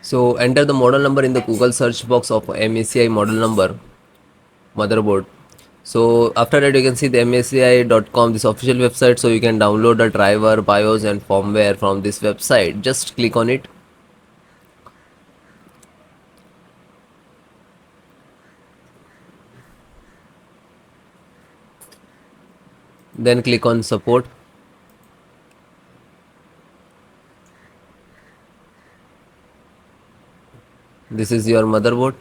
So enter the model number in the Google search box of MSI model number motherboard. So after that you can see the msi.com, this official website, so you can download the driver, BIOS and firmware from this website. Just click on it. Then click on support. This is your motherboard.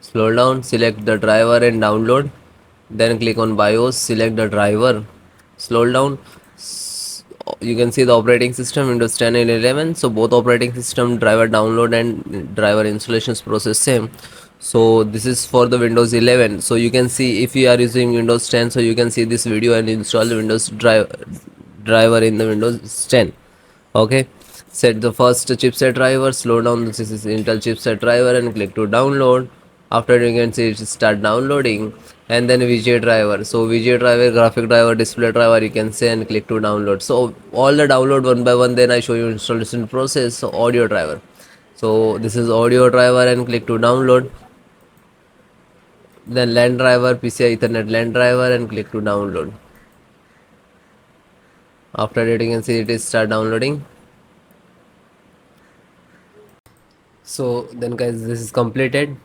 Scroll down, select the driver and download. Then click on BIOS, select the driver. Scroll down. You can see the operating system Windows 10 and 11. So both operating system driver download and driver installations process same. So this is for the Windows 11. So you can see if you are using Windows 10, so you can see this video and install the driver in the Windows 10. Okay, set the first chipset driver, slow down, this is Intel chipset driver, and click to download. After you can see it start downloading. And then VGA driver, so VGA driver, graphic driver, display driver, you can say, and click to download. So all the download one by one, then I show you installation process. So audio driver, so this is audio driver, and click to download. Then LAN driver, PCI Ethernet LAN driver, and click to download. After that you can see it is start downloading. So then guys, this is completed.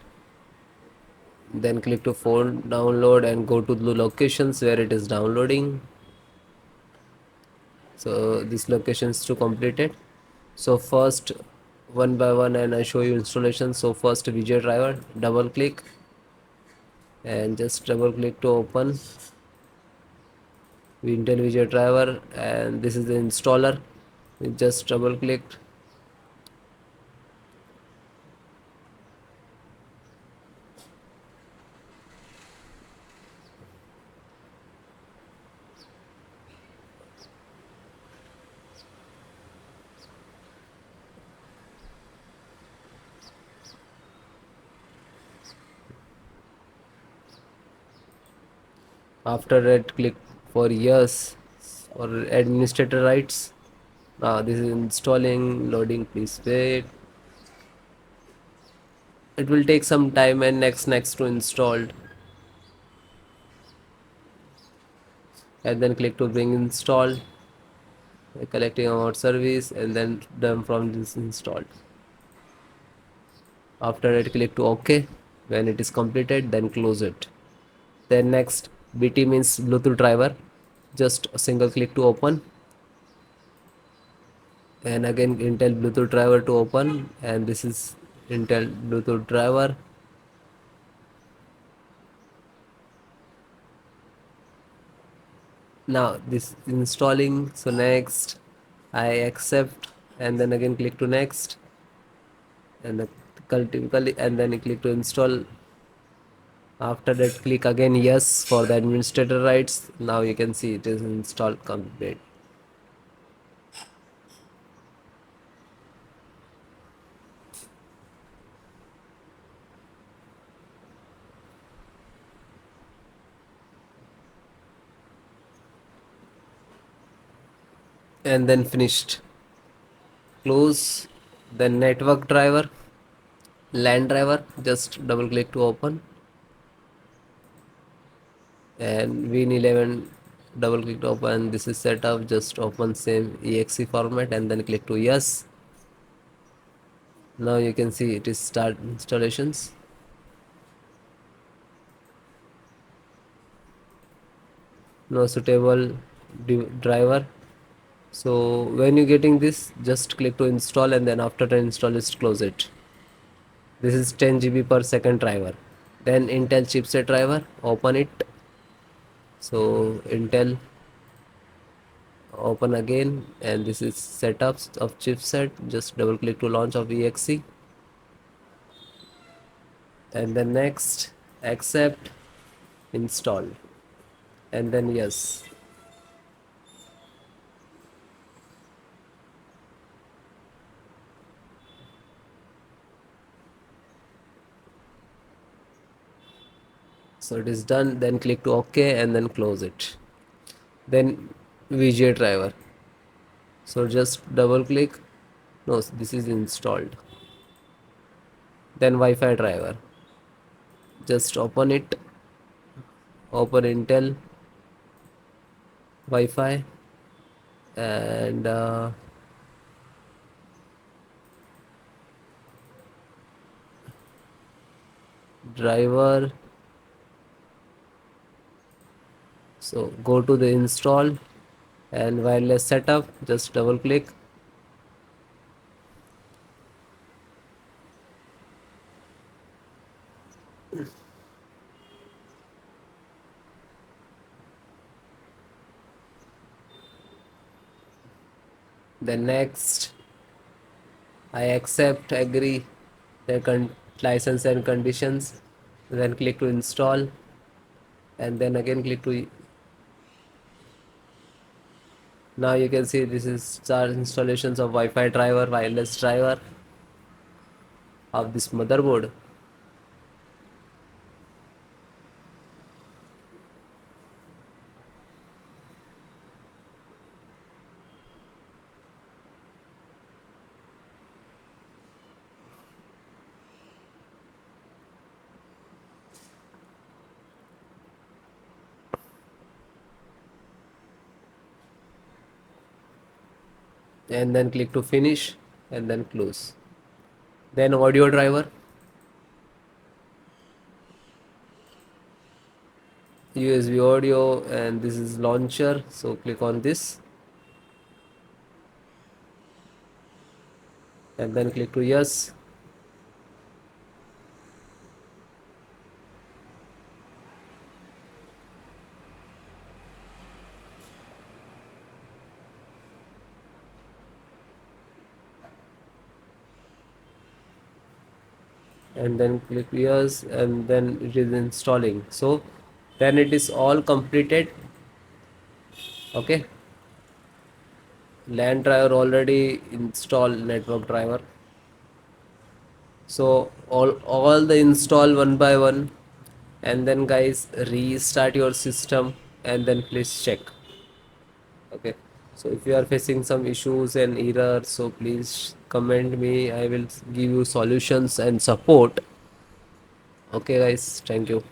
Then click to phone download and go to the locations where it is downloading. So this location is to complete it. So first, one by one, and I show you installation. So first VGA driver, double click and just double click to open Intel VGA driver, and this is the installer. We just double clicked. After that, click for yes or administrator rights. Now this is installing, loading, please wait. It will take some time, and next to installed, and then click to bring installed, collecting amount service, and then done from this installed. After that, click to OK. When it is completed, then close it. Then next, BT means Bluetooth driver. Just a single click to open, and again Intel Bluetooth driver to open, and this is Intel Bluetooth driver. Now this installing. So next, I accept, and then again click to next, and typically, and then click to install. After that, click again yes for the administrator rights. Now you can see it is installed complete. And then finished. Close. Then network driver, LAN driver, just double click to open, and Win11, double click to open. This is set up, just open same exe format, and then click to yes. Now you can see it is start installations. No suitable driver. So when you getting this, just click to install, and then after the install, just close it. This is 10 GB per second driver. Then Intel chipset driver, open it. So Intel, open again, and this is setups of chipset. Just double click to launch of exe, and then next, accept, install, and then yes. So it is done. Then click to OK, and then close it. Then VGA driver, so just double click. No, this is installed. then Wi-Fi driver. Just open it, open Intel Wi-Fi, and driver. So go to the install and wireless setup, just double click. Then next, I accept, agree the license and conditions. Then click to install, and then again click to. Now you can see this is our installations of Wi-Fi driver, wireless driver of this motherboard. And then click to finish and then close. Then audio driver, USB audio, and this is launcher, so click on this and then click to yes. And then click yes, and then it is installing. So then it is all completed. Okay, LAN driver already installed, network driver. So all the install one by one, and then guys restart your system and then please check. Okay, so if you are facing some issues and errors, so please comment me, I will give you solutions and support. Okay guys, thank you.